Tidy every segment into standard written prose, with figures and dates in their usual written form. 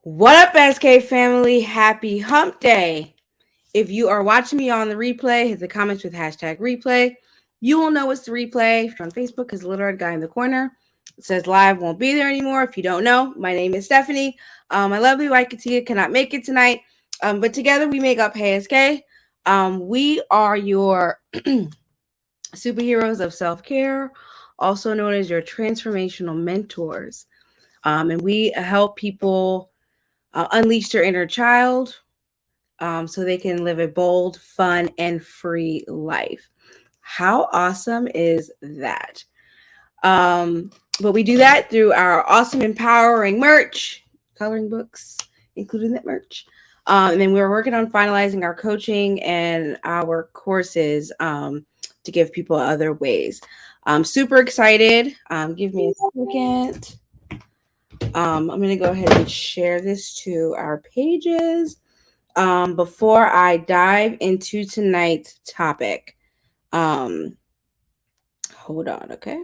What up, SK family? Happy hump day. If you are watching me on the replay, hit the comments with hashtag replay. You will know it's the replay. If you're on Facebook, because the little red guy in the corner it says live won't be there anymore. If you don't know, my name is Stephanie. My lovely wife Katia cannot make it tonight. But together we make up Hey SK. We are your superheroes of self-care, also known as your transformational mentors. And we help people unleash their inner child so they can live a bold, fun, and free life. How awesome is that? Um, but we do that through our awesome, empowering merch, coloring books, including that merch. And then we're working on finalizing our coaching and our courses to give people other ways. I'm super excited. Give me a second. I'm going to go ahead and share this to our pages before I dive into tonight's topic. Um, Hold on, okay?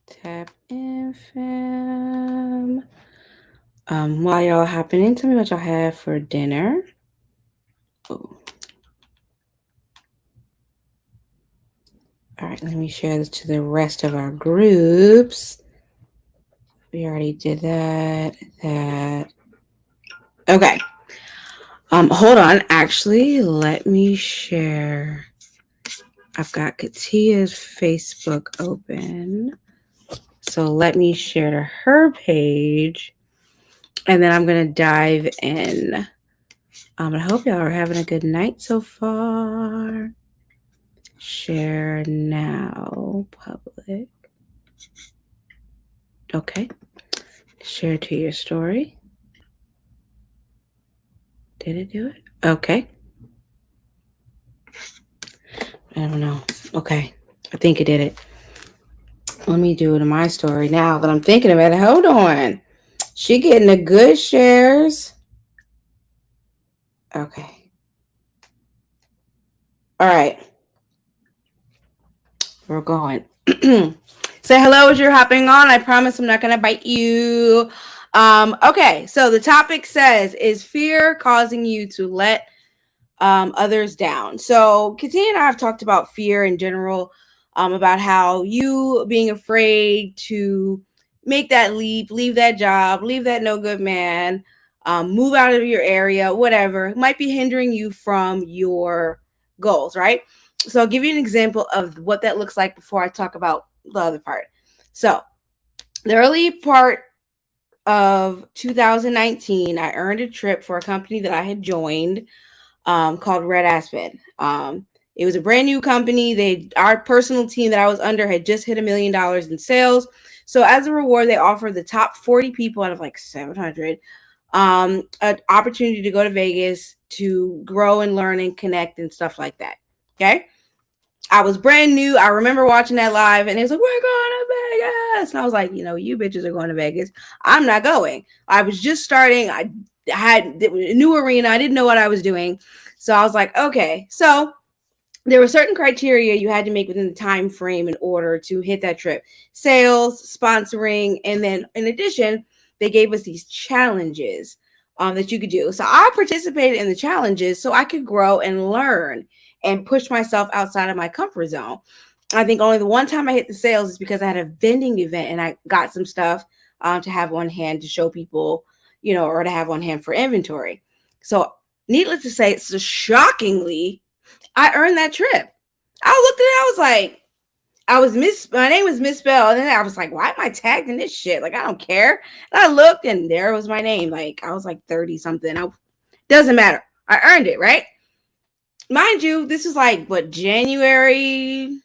Tap in, fam. While y'all hopping in, tell me what y'all have for dinner. Oh. All right, let me share this to the rest of our groups. We already did that. Okay. Hold on. Actually, let me share. I've got Katia's Facebook open. So let me share to her page. And then I'm going to dive in. I hope y'all are having a good night so far. Share now, public. Okay. Share to your story. Did it do it? Okay. I don't know. Okay. I think it did it. Let me do it in my story now that I'm thinking about it. Hold on. She getting the good shares. Okay. All right. We're going. Say hello as you're hopping on. I promise I'm not going to bite you. Okay, so the topic says, is fear causing you to let others down? So Katia and I have talked about fear in general, about how you being afraid to make that leap, leave that job, leave that no good man, move out of your area, whatever, might be hindering you from your goals, right? So I'll give you an example of what that looks like before I talk about the other part. So the early part of 2019, I earned a trip for a company that I had joined called Red Aspen. It was a brand new company. Our personal team that I was under had just hit $1 million in sales. So as a reward, they offered the top 40 people out of like 700 an opportunity to go to Vegas to grow and learn and connect and stuff like that. Okay. I was brand new. I remember watching that live and it was like, we're going to Vegas. And I was like, you bitches are going to Vegas. I'm not going. I was just starting. I had a new arena. I didn't know what I was doing. So I was like, okay. So there were certain criteria you had to make within the time frame in order to hit that trip. Sales, sponsoring, and then in addition, they gave us these challenges that you could do. So I participated in the challenges so I could grow and learn and push myself outside of my comfort zone. I think only the one time I hit the sales is because I had a vending event and I got some stuff to have on hand to show people, or to have on hand for inventory. So needless to say, so shockingly, I earned that trip. I looked at it, I was like, my name was misspelled. And then I was like, why am I tagged in this shit? Like, I don't care. And I looked and there was my name. Like, I was like 30 something. Doesn't matter. I earned it, right? Mind you, this is like, January.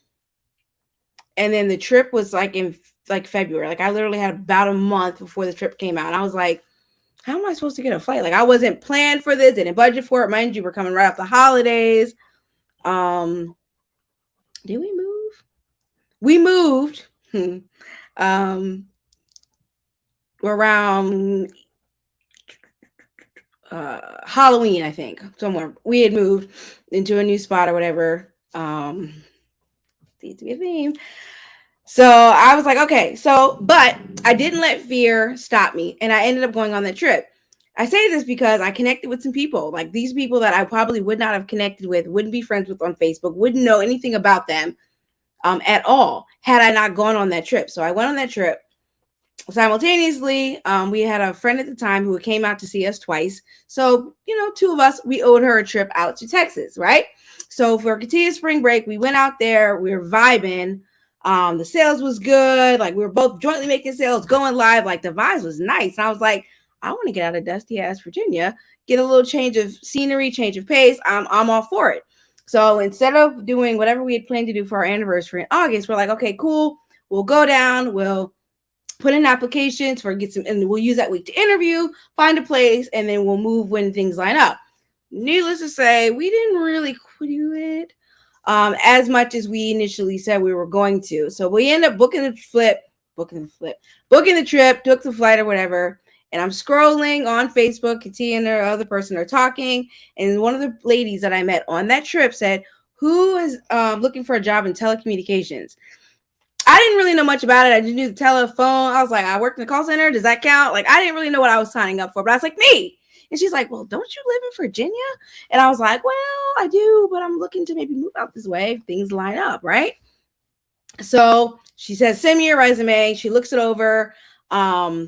And then the trip was like in like February. Like, I literally had about a month before the trip came out. And I was like, how am I supposed to get a flight? Like, I wasn't planned for this, didn't budget for it. Mind you, we're coming right off the holidays. Did we move? We moved around Halloween, I think. Somewhere we had moved into a new spot or whatever. Needs to be a theme. So I was like, okay, but I didn't let fear stop me. And I ended up going on that trip. I say this because I connected with some people, like these people that I probably would not have connected with, wouldn't be friends with on Facebook, wouldn't know anything about them at all had I not gone on that trip. So I went on that trip. Simultaneously, we had a friend at the time who came out to see us twice. So, two of us, we owed her a trip out to Texas, right? So for Katia spring break, we went out there, we were vibing. The sales was good. Like we were both jointly making sales, going live. Like the vibes was nice. And I was like, I want to get out of dusty ass Virginia, get a little change of scenery, change of pace. I'm all for it. So instead of doing whatever we had planned to do for our anniversary in August, we're like, okay, cool. We'll go down. We'll put in applications for get some, and we'll use that week to interview, find a place, and then we'll move when things line up. Needless to say, we didn't really do it as much as we initially said we were going to. So we end up booking the trip, took the flight or whatever. And I'm scrolling on Facebook, Katia and her other person are talking. And one of the ladies that I met on that trip said, who is looking for a job in telecommunications? I didn't really know much about it. I just knew the telephone. I was like, I worked in the call center. Does that count? Like, I didn't really know what I was signing up for, but I was like, me. And she's like, well, don't you live in Virginia? And I was like, well, I do, but I'm looking to maybe move out this way if things line up, right? So she says, send me your resume. She looks it over. I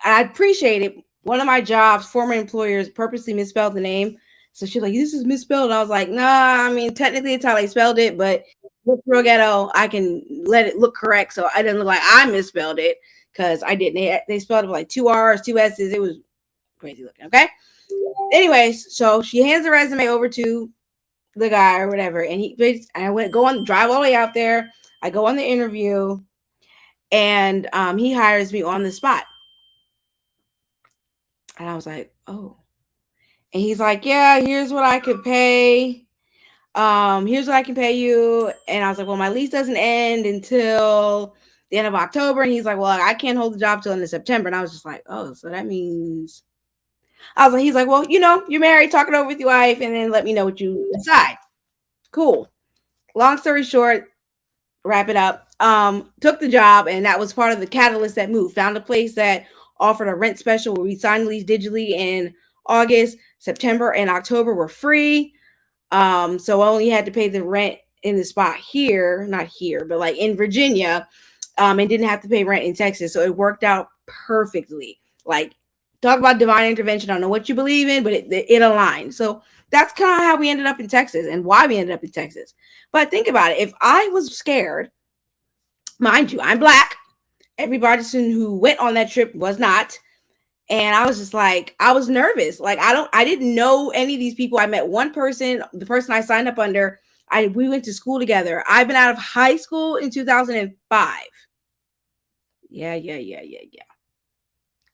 appreciate it. One of my jobs, former employers purposely misspelled the name. So she's like, this is misspelled. And I was like, nah, I mean, technically it's how they spelled it, but with real ghetto, I can let it look correct. So I didn't look like I misspelled it because I didn't. They spelled it with like 2 R's, 2 S's. It was crazy looking. Okay. Anyways, so she hands the resume over to the guy or whatever. And drive all the way out there. I go on the interview and he hires me on the spot. And I was like, oh. And he's like, yeah, here's what I could pay. Here's what I can pay you. And I was like, well, my lease doesn't end until the end of October. And he's like, well, I can't hold the job till end of September. And I was just like, oh, so that means he's like, well, you're married, talk it over with your wife, and then let me know what you decide. Cool. Long story short, wrap it up. Took the job, and that was part of the catalyst that moved. Found a place that offered a rent special where we signed the lease digitally in August. September and October were free. So I only had to pay the rent in the spot here, not here, but like in Virginia, and didn't have to pay rent in Texas. So it worked out perfectly. Like, talk about divine intervention. I don't know what you believe in, but it aligned. So that's kind of how we ended up in Texas and why we ended up in Texas. But think about it. If I was scared, mind you, I'm Black. Everybody who went on that trip was not. And I was just like, I was nervous. Like, I didn't know any of these people. I met one person, the person I signed up under. We went to school together. I've been out of high school in 2005. Yeah.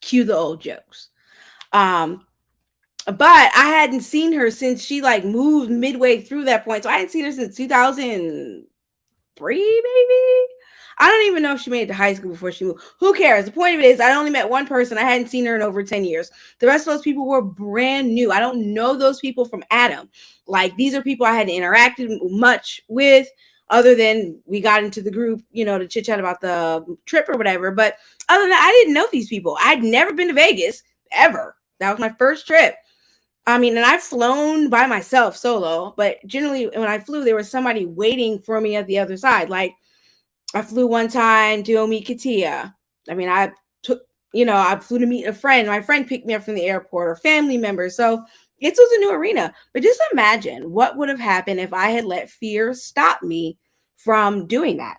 Cue the old jokes. But I hadn't seen her since she like moved midway through that point. So I hadn't seen her since 2003, maybe. I don't even know if she made it to high school before she moved. Who cares? The point of it is I only met one person. I hadn't seen her in over 10 years. The rest of those people were brand new. I don't know those people from Adam. Like, these are people I hadn't interacted much with other than we got into the group, to chit chat about the trip or whatever. But other than that, I didn't know these people. I'd never been to Vegas ever. That was my first trip. I mean, and I've flown by myself solo, but generally when I flew, there was somebody waiting for me at the other side. Like, I flew one time to go meet Katia. I mean, I flew to meet a friend. My friend picked me up from the airport, or family members. So it was a new arena. But just imagine what would have happened if I had let fear stop me from doing that.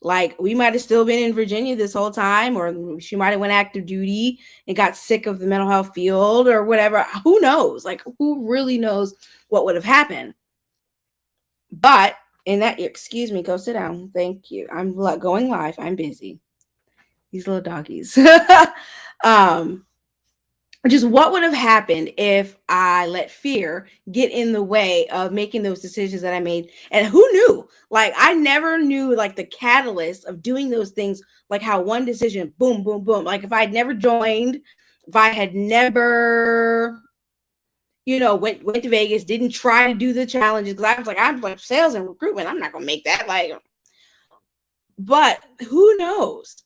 Like, we might have still been in Virginia this whole time, or she might have went active duty and got sick of the mental health field or whatever. Who knows? Like, who really knows what would have happened? But excuse me, go sit down. Thank you. I'm going live. I'm busy. These little doggies. Just what would have happened if I let fear get in the way of making those decisions that I made? And who knew? Like, I never knew like the catalyst of doing those things, like how one decision, boom, boom, boom. Like, if I'd never joined, if I had never went to Vegas, didn't try to do the challenges because I'm like sales and recruitment. I'm not gonna make that. But who knows?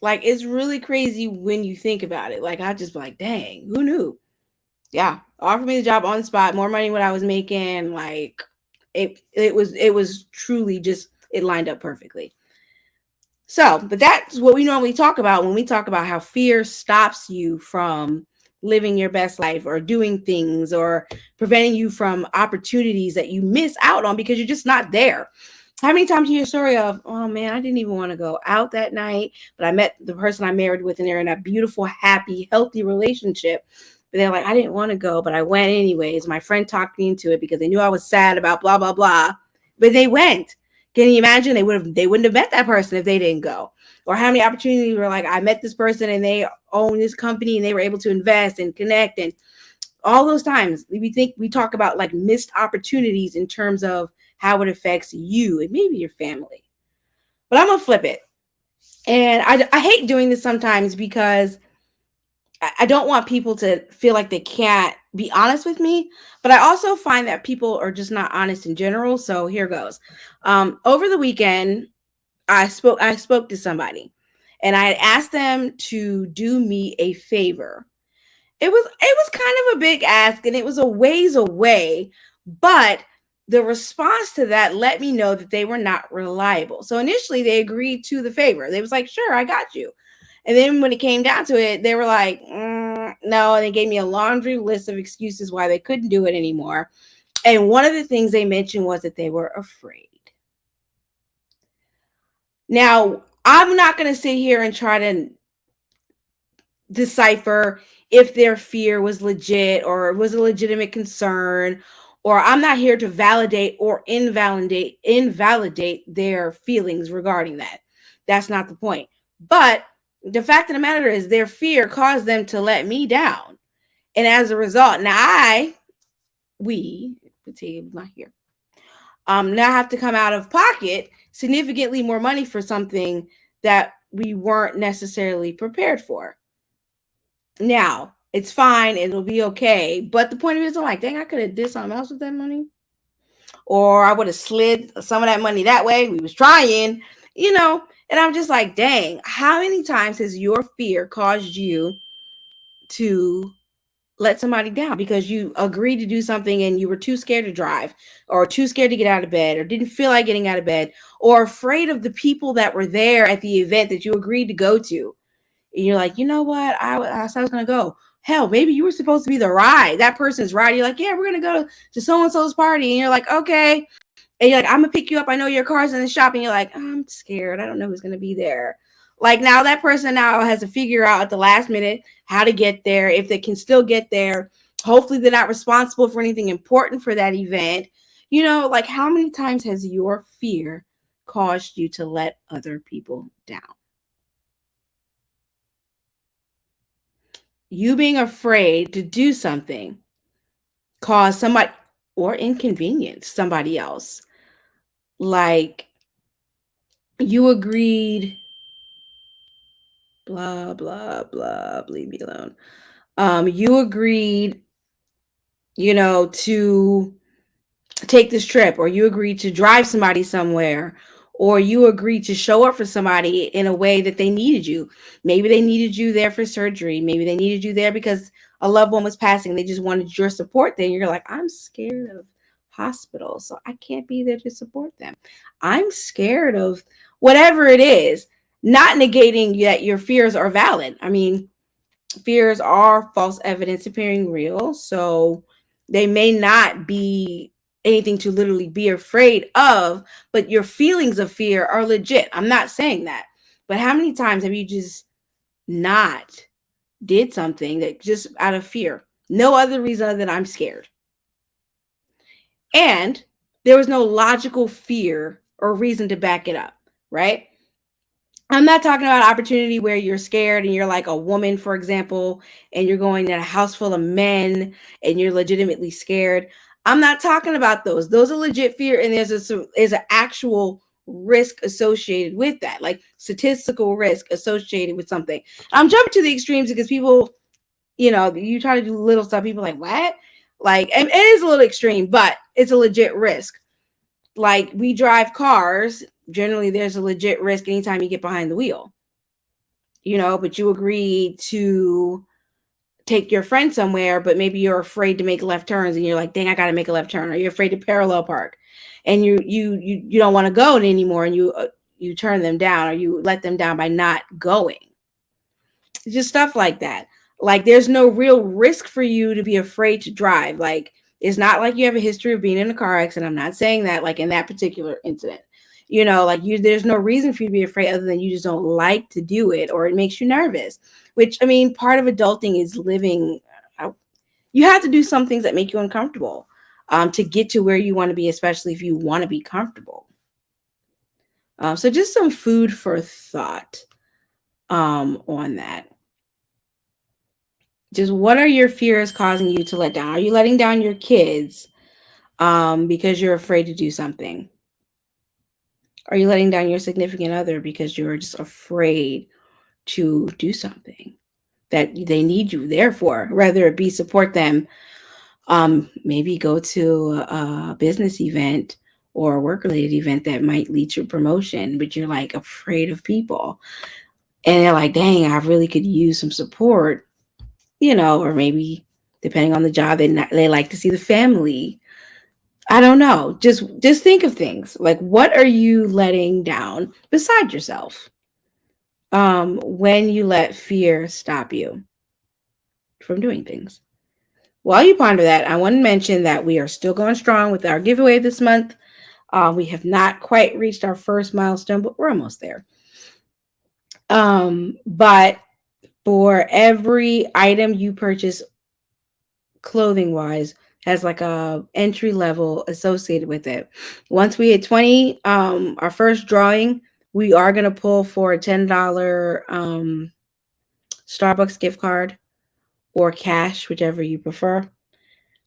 Like, it's really crazy when you think about it. Like, I just be like, dang, who knew? Yeah, offered me the job on the spot, more money than what I was making. Like, it was truly just, it lined up perfectly. So, but that's what we normally talk about when we talk about how fear stops you from living your best life or doing things or preventing you from opportunities that you miss out on because you're just not there. How many times you hear a story of, oh man, I didn't even want to go out that night, but I met the person I married with and they're in a beautiful, happy, healthy relationship. But they're like, I didn't want to go, but I went anyways. My friend talked me into it because they knew I was sad about blah, blah, blah. But they went. Can you imagine they wouldn't have met that person if they didn't go? Or how many opportunities were like, I met this person and they own this company and they were able to invest and connect, and all those times we talk about like missed opportunities in terms of how it affects you and maybe your family. But I'm gonna flip it. And I hate doing this sometimes because I don't want people to feel like they can't be honest with me, but I also find that people are just not honest in general. So here goes. Over the weekend, I spoke to somebody, and I had asked them to do me a favor. It was kind of a big ask, and it was a ways away, but the response to that let me know that they were not reliable. So initially, they agreed to the favor. They was like, "Sure, I got you." And then when it came down to it, they were like, no. And they gave me a laundry list of excuses why they couldn't do it anymore. And one of the things they mentioned was that they were afraid. Now, I'm not going to sit here and try to decipher if their fear was legit or was a legitimate concern, or I'm not here to validate or invalidate their feelings regarding that. That's not the point. But the fact of the matter is their fear caused them to let me down. And as a result, now Patia not here, now have to come out of pocket significantly more money for something that we weren't necessarily prepared for. Now, it's fine, it'll be okay. But the point of it is, I'm like, dang, I could have did something else with that money. Or I would have slid some of that money that way. We was trying, and I'm just like, dang, how many times has your fear caused you to let somebody down because you agreed to do something and you were too scared to drive, or too scared to get out of bed, or didn't feel like getting out of bed, or afraid of the people that were there at the event that you agreed to go to? And you're like, you know what? I said I was going to go. Hell, maybe you were supposed to be the ride. That person's ride. You're like, yeah, we're going to go to so-and-so's party. And you're like, okay. And you're like, I'm going to pick you up. I know your car's in the shop. And you're like, I'm scared. I don't know who's going to be there. Like, now that person now has to figure out at the last minute how to get there, if they can still get there. Hopefully they're not responsible for anything important for that event. Like, how many times has your fear caused you to let other people down? You being afraid to do something caused somebody or inconvenience somebody else. Like, you agreed, blah, blah, blah, leave me alone. You agreed, to take this trip, or you agreed to drive somebody somewhere, or you agreed to show up for somebody in a way that they needed you. Maybe they needed you there for surgery. Maybe they needed you there because a loved one was passing. They just wanted your support there. You're like, I'm scared of hospitals, so I can't be there to support them. I'm scared of whatever it is, not negating that your fears are valid. I mean, fears are false evidence appearing real. So they may not be anything to literally be afraid of, but your feelings of fear are legit. I'm not saying that. But how many times have you just not did something that just out of fear? No other reason other than I'm scared. And there was no logical fear or reason to back it up, right? I'm not talking about opportunity where you're scared and you're like a woman, for example, and you're going in a house full of men and you're legitimately scared. I'm not talking about those. Those are legit fear, and there's an actual risk associated with that, like statistical risk associated with something. I'm jumping to the extremes because people You try to do little stuff, people are like, what? Like, and it is a little extreme, but it's a legit risk. Like, we drive cars, generally there's a legit risk anytime you get behind the wheel, but you agree to take your friend somewhere, but maybe you're afraid to make left turns and you're like, dang, I gotta make a left turn, or you're afraid to parallel park and you don't want to go anymore, and you turn them down, or you let them down by not going. Just stuff like that. Like, there's no real risk for you to be afraid to drive. Like, it's not like you have a history of being in a car accident. I'm not saying that, like, in that particular incident. Like, there's no reason for you to be afraid other than you just don't like to do it, or it makes you nervous. Which, I mean, part of adulting is living. You have to do some things that make you uncomfortable to get to where you want to be, especially if you want to be comfortable. So just some food for thought on that. Just, what are your fears causing you to let down? Are you letting down your kids because you're afraid to do something? Are you letting down your significant other because you're just afraid to do something that they need you there for, whether it be support them, maybe go to a business event or a work-related event that might lead to promotion, but you're like afraid of people. And they're like, dang, I really could use some support, or maybe depending on the job, they like to see the family. I don't know. Just think of things like, what are you letting down beside yourself? When you let fear stop you from doing things. While you ponder that, I want to mention that we are still going strong with our giveaway this month. We have not quite reached our first milestone, but we're almost there. But for every item you purchase clothing wise, has like a entry level associated with it. Once we hit 20, our first drawing, we are going to pull for a $10 Starbucks gift card or cash, whichever you prefer.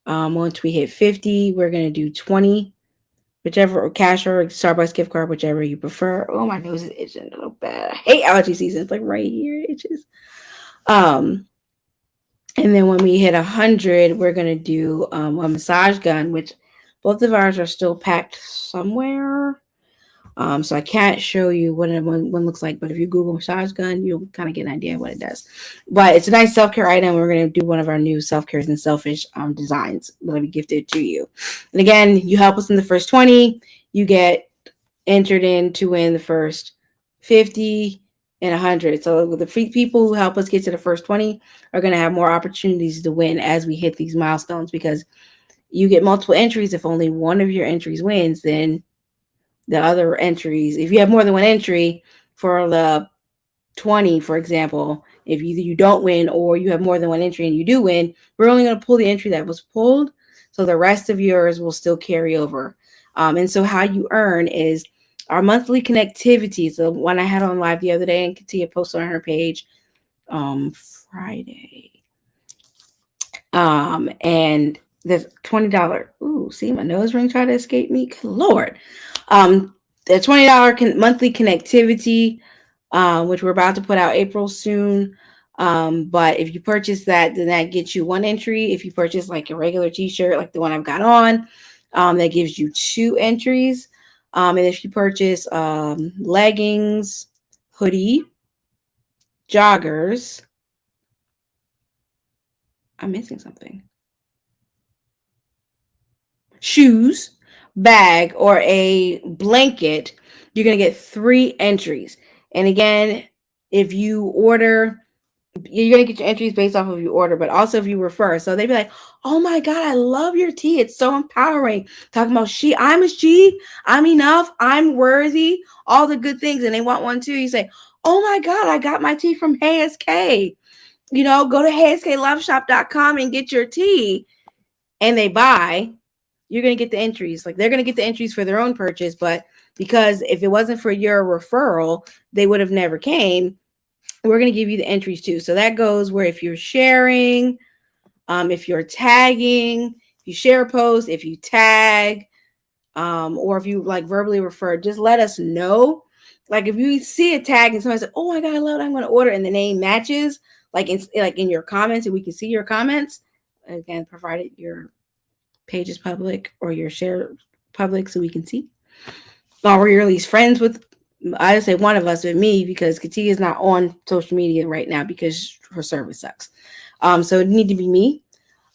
Once we hit 50, we're going to do 20, whichever, cash or Starbucks gift card, whichever you prefer. Oh, my nose is itching a little bad. I hate allergy season. It's like right here, it itches. And then when we hit 100, we're going to do a massage gun, which both of ours are still packed somewhere. So I can't show you what one looks like, but if you Google massage gun, you'll kind of get an idea of what it does. But it's a nice self-care item. We're going to do one of our new self-cares and selfish designs that'll be gifted to you. And again, you help us in the first 20, you get entered in to win the first 50 and 100. So the people who help us get to the first 20 are going to have more opportunities to win as we hit these milestones, because you get multiple entries. If only one of your entries wins, then the other entries, if you have more than one entry for the 20, for example, if either you don't win or you have more than one entry and you do win, we're only going to pull the entry that was pulled. So the rest of yours will still carry over. And so how you earn is our monthly connectivity. So the one I had on live the other day, and Katia posted on her page Friday. And the $20. Ooh, see, my nose ring tried to escape me. Good Lord. The $20 monthly connectivity, which we're about to put out April soon. But if you purchase that, then that gets you one entry. If you purchase like a regular t-shirt, like the one I've got on, that gives you 2 entries. And if you purchase leggings, hoodie, joggers, I'm missing something. Shoes, bag, or a blanket, you're going to get 3 entries. And again, if you order, you're going to get your entries based off of your order, but also if you refer. So they'd be like, oh my God, I love your tea. It's so empowering. Talking about I'm a she, I'm enough, I'm worthy, all the good things. And they want one too. You say, oh my God, I got my tea from HSK. Go to HSKloveshop.com and get your tea. And they buy, you're going to get the entries. Like, they're going to get the entries for their own purchase, but because if it wasn't for your referral, they would have never came. We're going to give you the entries too. So that goes where if you're sharing, if you're tagging, if you share a post, if you tag, or if you like verbally refer, just let us know. Like, if you see a tag and somebody says, oh my God, I love it, I'm going to order, and the name matches, like in your comments, and we can see your comments. Again, provided your page is public or your share public, so we can see. Or you're at least friends with, I would say one of us, with me, because Katia is not on social media right now because her service sucks. So it need to be me.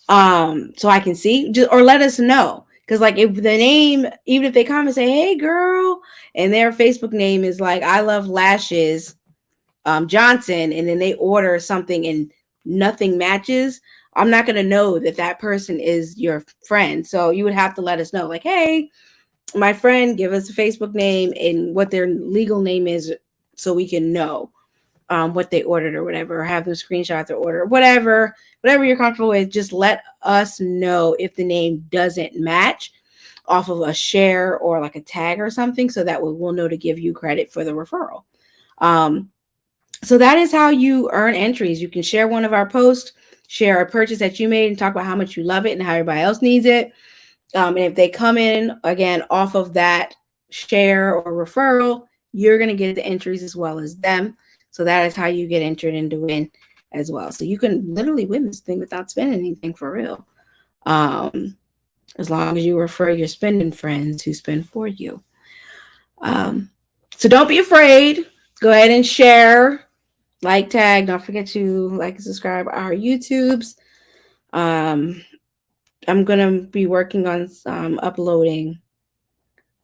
So I can see, just, or let us know. Because like if the name, even if they come and say, "Hey girl," and their Facebook name is like "I love lashes Johnson," and then they order something and nothing matches, I'm not gonna know that that person is your friend. So you would have to let us know, like, "Hey, my friend, give us a Facebook name and what their legal name is, so we can know what they ordered or whatever, or have them screenshot their order, whatever you're comfortable with. Just let us know if the name doesn't match off of a share or like a tag or something, so that we'll know to give you credit for the referral. So that is how you earn entries. You can share one of our posts, share a purchase that you made, and talk about how much you love it and how everybody else needs it. And if they come in again off of that share or referral, you're going to get the entries as well as them. So that is how you get entered into win as well. So you can literally win this thing without spending anything, for real. As long as you refer your spending friends who spend for you. So don't be afraid. Go ahead and share, like, tag. Don't forget to like and subscribe our YouTubes. I'm gonna be working on uploading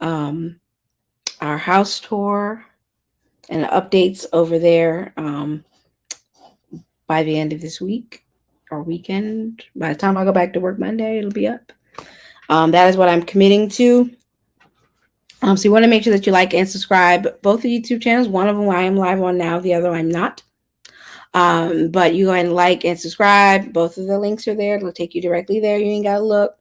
our house tour and updates over there by the end of this week or weekend. By the time I go back to work Monday, it'll be up. That is what I'm committing to. So you want to make sure that you like and subscribe both the YouTube channels. One of them I am live on now, the other I'm not. But you go ahead and like and subscribe. Both of the links are there. It'll take you directly there. You ain't gotta look.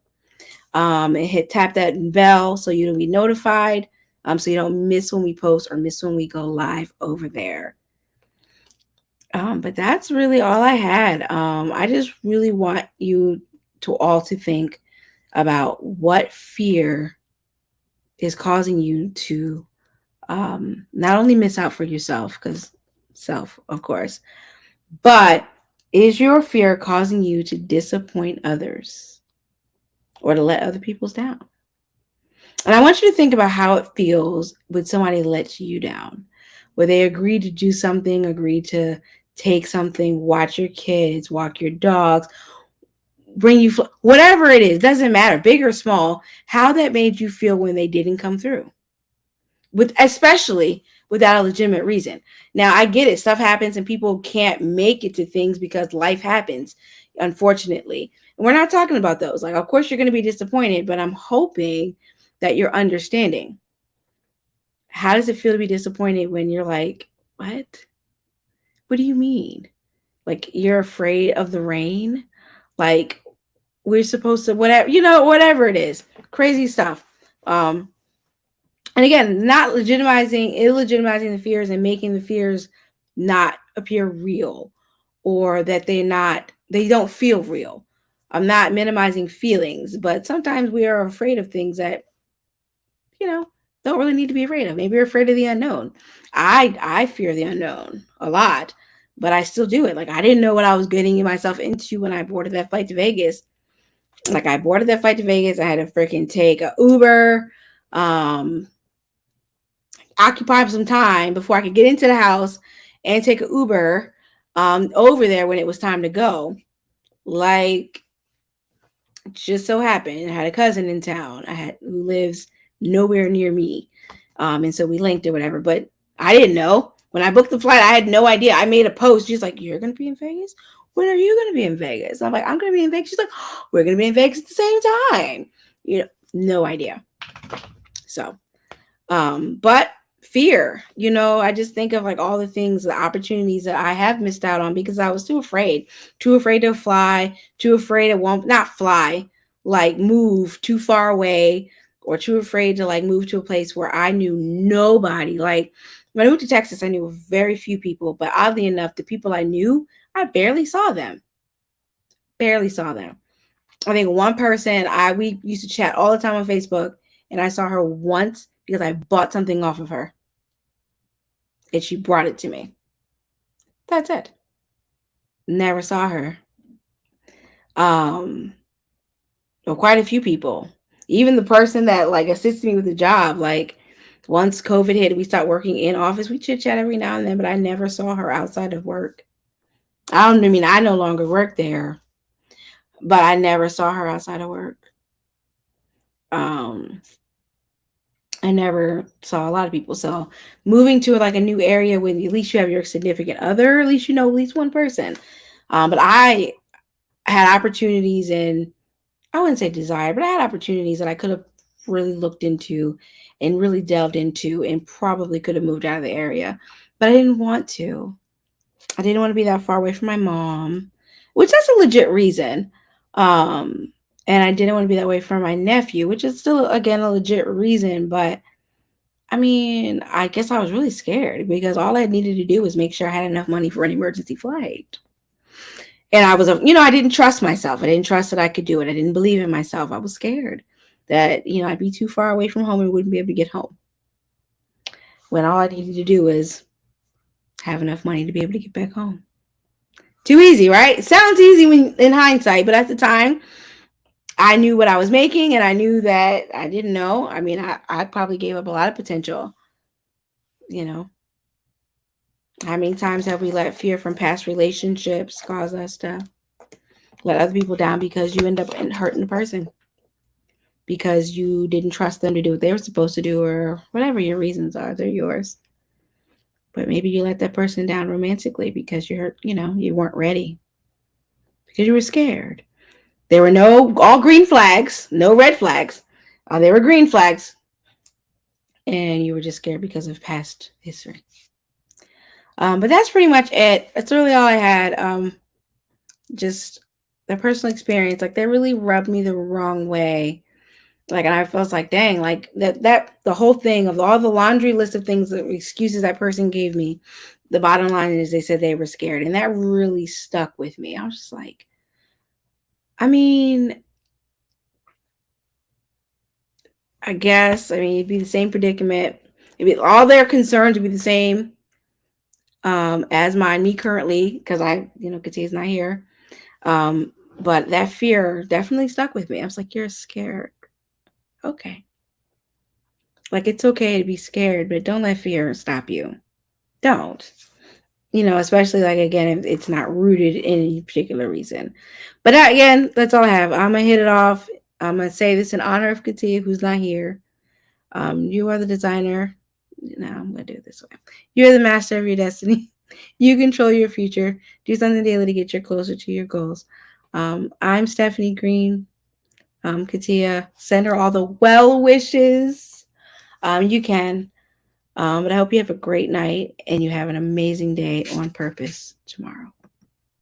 And tap that bell so you'll be notified. So you don't miss when we post or miss when we go live over there. But that's really all I had. I just really want you to all to think about what fear is causing you to not only miss out for yourself, because self, of course, but is your fear causing you to disappoint others or to let other people down? And I want you to think about how it feels when somebody lets you down, where they agree to do something, agree to take something, watch your kids, walk your dogs, bring you, whatever it is, doesn't matter, big or small, how that made you feel when they didn't come through, especially without a legitimate reason. Now, I get it. Stuff happens and people can't make it to things because life happens, unfortunately. And we're not talking about those. Like, of course, you're going to be disappointed, but I'm hoping that you're understanding. How does it feel to be disappointed when you're like, what? What do you mean? Like, you're afraid of the rain? Like, we're supposed to, whatever, whatever it is. Crazy stuff. And again, not illegitimizing the fears and making the fears not appear real, or that they don't feel real. I'm not minimizing feelings, but sometimes we are afraid of things that, don't really need to be afraid of. Maybe you're afraid of the unknown. I fear the unknown a lot, but I still do it. Like, I didn't know what I was getting myself into when I boarded that flight to Vegas. Like, I boarded that flight to Vegas. I had to freaking take a Uber, occupy some time before I could get into the house and take an Uber over there when it was time to go. Like, just so happened I had a cousin in town who lives nowhere near me. And so we linked or whatever, but I didn't know. When I booked the flight, I had no idea. I made a post. She's like, "You're going to be in Vegas? When are you going to be in Vegas?" I'm like, "I'm going to be in Vegas." She's like, "We're going to be in Vegas at the same time." No idea. So, but fear, I just think of like all the things, the opportunities that I have missed out on because I was too afraid to fly, too afraid to not fly, like move too far away, or too afraid to like move to a place where I knew nobody. Like, when I moved to Texas, I knew very few people, but oddly enough, the people I knew, I barely saw them. I think one person, we used to chat all the time on Facebook, and I saw her once because I bought something off of her and she brought it to me. That's it. Never saw her. Um, well, quite a few people. Even the person that like assisted me with the job, like once COVID hit, we stopped working in office. We chit chat every now and then, but I never saw her outside of work. I mean, I no longer work there, but I never saw her outside of work. Um, I never saw a lot of people. So moving to like a new area with at least you have your significant other, at least you know at least one person. But I had opportunities and I wouldn't say desire, but I had opportunities that I could have really looked into and really delved into and probably could have moved out of the area. But I didn't want to. I didn't want to be that far away from my mom, which that's a legit reason. Um, and I didn't want to be that way from my nephew, which is still again a legit reason, but I mean, I guess I was really scared because all I needed to do was make sure I had enough money for an emergency flight. And I was, I didn't trust myself. I didn't trust that I could do it. I didn't believe in myself. I was scared that, I'd be too far away from home and wouldn't be able to get home. When all I needed to do was have enough money to be able to get back home. Too easy, right? It sounds easy when in hindsight, but at the time, I knew what I was making and I knew that I didn't know. I mean, I probably gave up a lot of potential, you know. How many times have we let fear from past relationships cause us to let other people down because you end up hurting the person because you didn't trust them to do what they were supposed to do or whatever your reasons are, they're yours. But maybe you let that person down romantically because you weren't ready because you were scared. There were no all green flags, no red flags. There were green flags, and you were just scared because of past history. But that's pretty much it. That's really all I had. Just the personal experience, like they really rubbed me the wrong way. Like, and I was like, dang, like that the whole thing of all the laundry list of things, the excuses that person gave me, the bottom line is they said they were scared, and that really stuck with me. I was just like, I mean, I guess, I mean, it'd be the same predicament. It'd be all their concerns would be the same as mine, me currently, because Katia's not here. But that fear definitely stuck with me. I was like, you're scared. Okay. Like, it's okay to be scared, but don't let fear stop you. Don't. Especially like, again, if it's not rooted in any particular reason. But again, that's all I have. I'm going to hit it off. I'm going to say this in honor of Katia, who's not here. You are the designer. No, I'm going to do it this way. You're the master of your destiny. You control your future. Do something daily to get you closer to your goals. I'm Stephanie Green. Katia, send her all the well wishes. You can. But I hope you have a great night and you have an amazing day on purpose tomorrow.